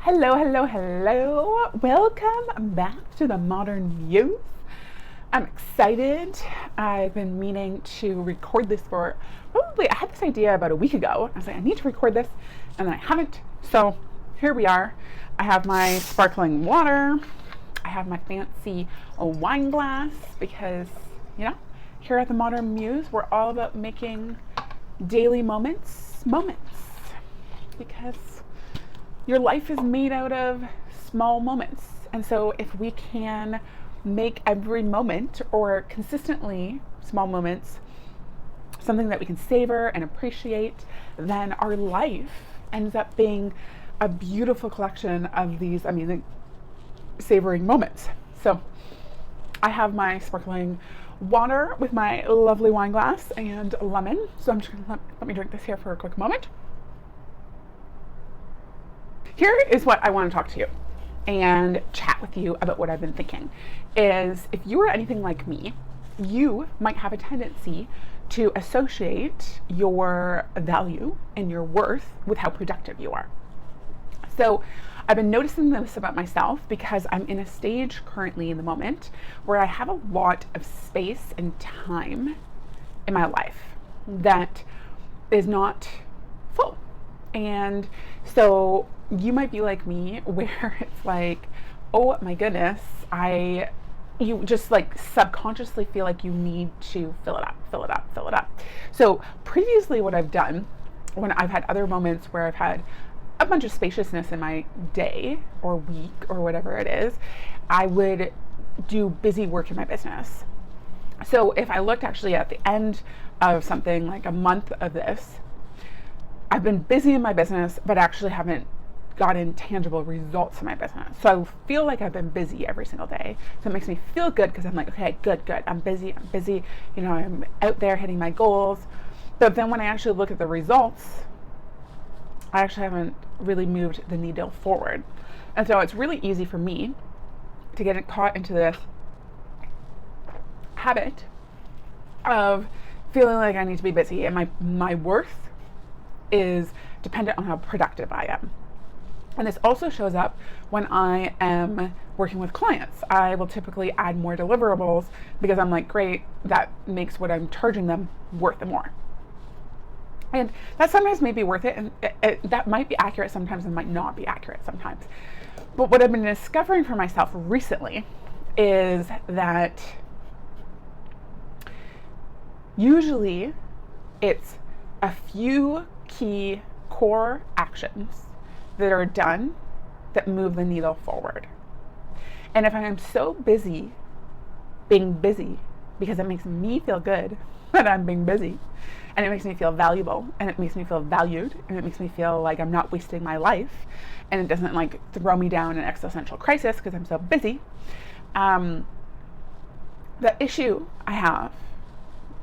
Hello, hello, hello. Welcome back to the Modern Youth. I'm excited. I've been meaning to record this for I had this idea about a week ago. I was like, I need to record this, and then I haven't. So here we are. I have my sparkling water. I have my fancy wine glass because, here at the Modern Muse, we're all about making daily moments because your life is made out of small moments. And so if we can make every moment or consistently small moments something that we can savor and appreciate, then our life ends up being a beautiful collection of these amazing savoring moments. So I have my sparkling water with my lovely wine glass and lemon. So I'm just gonna let me drink this here for a quick moment. Here is what I want to talk to you and chat with you about what I've been thinking is if you are anything like me, you might have a tendency to associate your value and your worth with how productive you are. So I've been noticing this about myself because I'm in a stage currently in the moment where I have a lot of space and time in my life that is not full. And so you might be like me where it's like, oh my goodness, you just like subconsciously feel like you need to fill it up. So previously what I've done when I've had other moments where I've had a bunch of spaciousness in my day or week or whatever it is, I would do busy work in my business. So if I looked actually at the end of something like a month of this, I've been busy in my business, but actually haven't gotten tangible results in my business. So I feel like I've been busy every single day. So it makes me feel good because I'm like, okay, good. I'm busy. I'm out there hitting my goals. But then when I actually look at the results, I actually haven't really moved the needle forward. And so it's really easy for me to get caught into this habit of feeling like I need to be busy, and my worth is dependent on how productive I am. And this also shows up when I am working with clients. I will typically add more deliverables because I'm like, great, that makes what I'm charging them worth it more. And that sometimes may be worth it, and that might be accurate sometimes and might not be accurate sometimes. But what I've been discovering for myself recently is that usually it's a few key core actions that are done that move the needle forward. And if I am so busy being busy because it makes me feel good that I'm being busy, and it makes me feel valuable, and it makes me feel valued, and it makes me feel like I'm not wasting my life, and it doesn't like throw me down an existential crisis because I'm so busy. The issue I have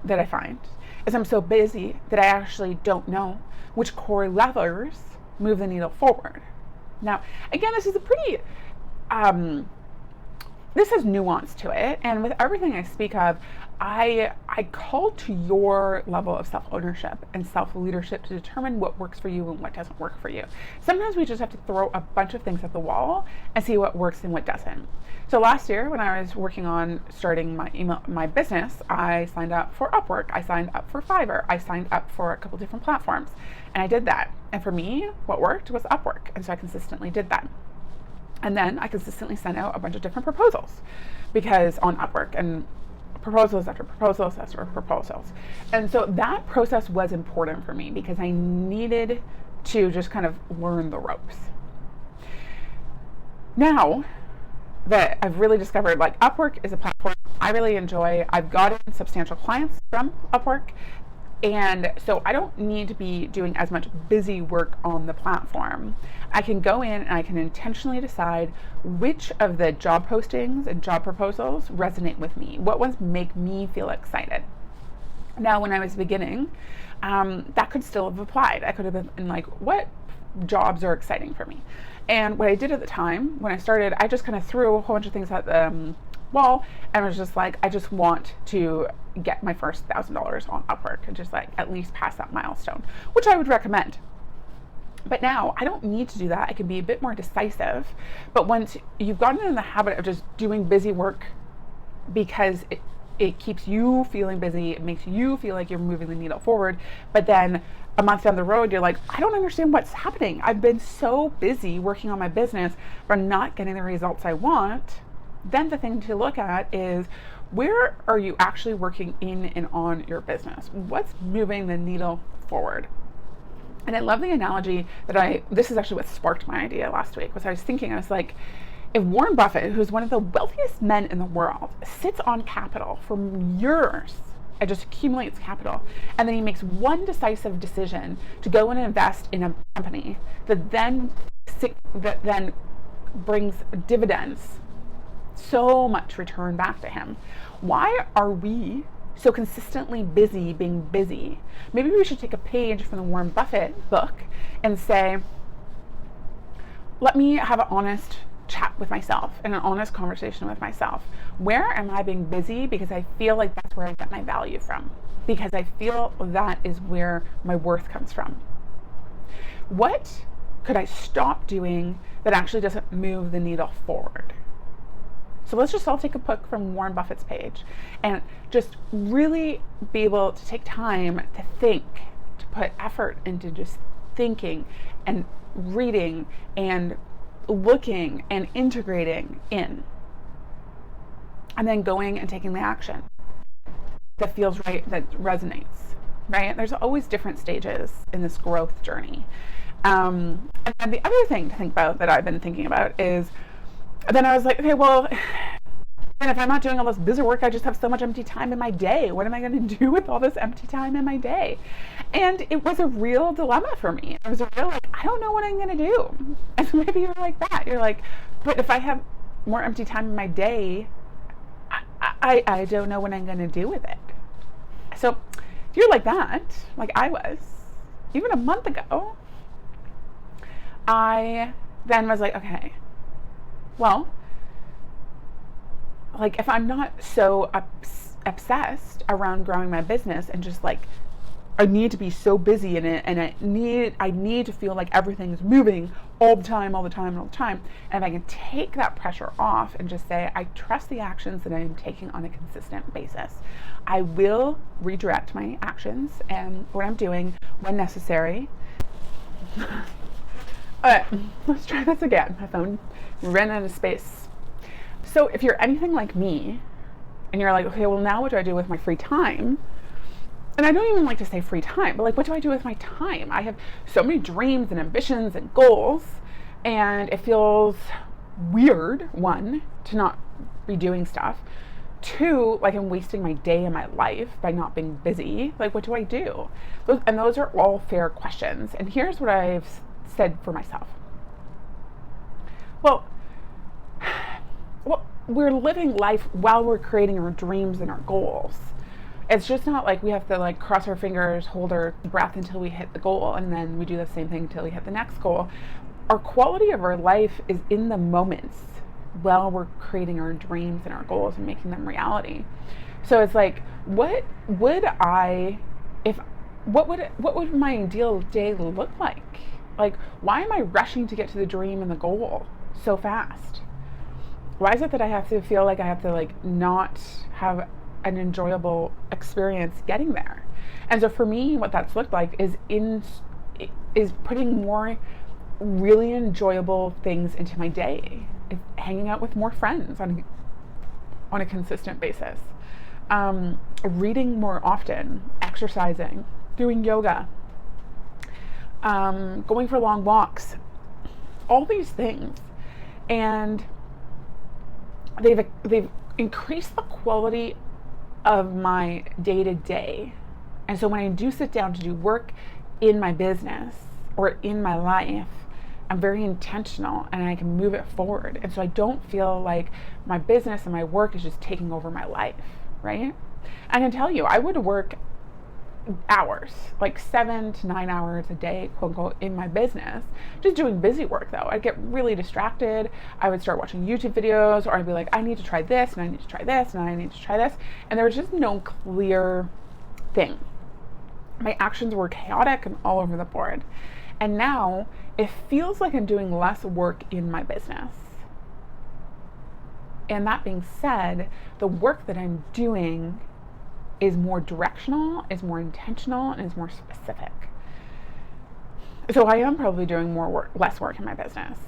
that I find is I'm so busy that I actually don't know which core levers move the needle forward. Now, again, this is a pretty, this has nuance to it, and with everything I speak of, I call to your level of self-ownership and self-leadership to determine what works for you and what doesn't work for you. Sometimes we just have to throw a bunch of things at the wall and see what works and what doesn't. So last year, when I was working on starting my business, I signed up for Upwork, I signed up for Fiverr, I signed up for a couple different platforms, and I did that. And for me, what worked was Upwork, and so I consistently did that. And then I consistently sent out a bunch of different proposals because on Upwork, and proposals after proposals after proposals. And so that process was important for me because I needed to just kind of learn the ropes. Now that I've really discovered like Upwork is a platform I really enjoy, I've gotten substantial clients from Upwork. And so I don't need to be doing as much busy work on the platform. I can go in and I can intentionally decide which of the job postings and job proposals resonate with me. What ones make me feel excited? Now, when I was beginning, that could still have applied. I could have been like, what jobs are exciting for me? And what I did at the time, when I started, I just kind of threw a whole bunch of things at the wall and was just like, I just want to get my first $1,000 on Upwork and just like at least pass that milestone, which I would recommend. But now I don't need to do that. I can be a bit more decisive. But once you've gotten in the habit of just doing busy work because it keeps you feeling busy, it makes you feel like you're moving the needle forward, but then a month down the road, you're like, I don't understand what's happening. I've been so busy working on my business, but not getting the results I want. Then the thing to look at is, where are you actually working in and on your business? What's moving the needle forward? And I love the analogy that this is actually what sparked my idea last week, was I was like, if Warren Buffett, who's one of the wealthiest men in the world, sits on capital for years and just accumulates capital, and then he makes one decisive decision to go and invest in a company that then brings dividends, so much return back to him, why are we so consistently busy being busy? Maybe we should take a page from the Warren Buffett book and say, let me have an honest chat with myself and an honest conversation with myself. Where am I being busy because I feel like that's where I get my value from? Because I feel that is where my worth comes from. What could I stop doing that actually doesn't move the needle forward? So let's just all take a book from Warren Buffett's page and just really be able to take time to think, to put effort into just thinking and reading and looking and integrating in, and then going and taking the action that feels right, that resonates, right? There's always different stages in this growth journey. And then the other thing to think about that I've been thinking about is, then I was like, okay, well, and if I'm not doing all this busy work, I just have so much empty time in my day. What am I going to do with all this empty time in my day? And it was a real dilemma for me. It was a real, like, I don't know what I'm going to do. And so maybe you're like that. You're like, but if I have more empty time in my day, I don't know what I'm going to do with it. So if you're like that, like I was, even a month ago, I then was like, okay, well, like if I'm not so obsessed around growing my business and just like I need to be so busy in it, and I need to feel like everything is moving all the time, and if I can take that pressure off and just say, I trust the actions that I am taking on a consistent basis. I will redirect my actions and what I'm doing when necessary. Let's try this again. My phone ran out of space. So if you're anything like me, and you're like, okay, well now what do I do with my free time? And I don't even like to say free time, but like, what do I do with my time? I have so many dreams and ambitions and goals, and it feels weird, one, to not be doing stuff. Two, like I'm wasting my day and my life by not being busy. Like, what do I do? Those are all fair questions. And here's what I've said for myself. Well, we're living life while we're creating our dreams and our goals. It's just not like we have to like cross our fingers, hold our breath until we hit the goal, and then we do the same thing until we hit the next goal. Our quality of our life is in the moments while we're creating our dreams and our goals and making them reality. So it's like, what would my ideal day look like? Like, why am I rushing to get to the dream and the goal so fast? Why is it that I have to feel like I have to like not have an enjoyable experience getting there? And so for me, what that's looked like is putting more really enjoyable things into my day. It's hanging out with more friends on a consistent basis, reading more often, exercising, doing yoga, going for long walks, all these things. And they've increased the quality of my day-to-day. And so when I do sit down to do work in my business or in my life, I'm very intentional and I can move it forward. And so I don't feel like my business and my work is just taking over my life, right? I can tell you, I would work hours, like 7 to 9 hours a day, quote unquote, in my business, just doing busy work though. I'd get really distracted. I would start watching YouTube videos, or I'd be like, I need to try this, and I need to try this, and I need to try this. And there was just no clear thing. My actions were chaotic and all over the board. And now it feels like I'm doing less work in my business. And that being said, the work that I'm doing is more directional, is more intentional, and is more specific. So I am probably doing less work in my business.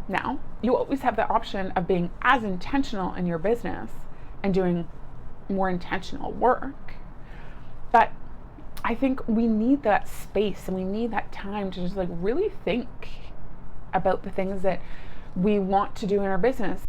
Now, you always have the option of being as intentional in your business and doing more intentional work. But I think we need that space and we need that time to just like really think about the things that we want to do in our business.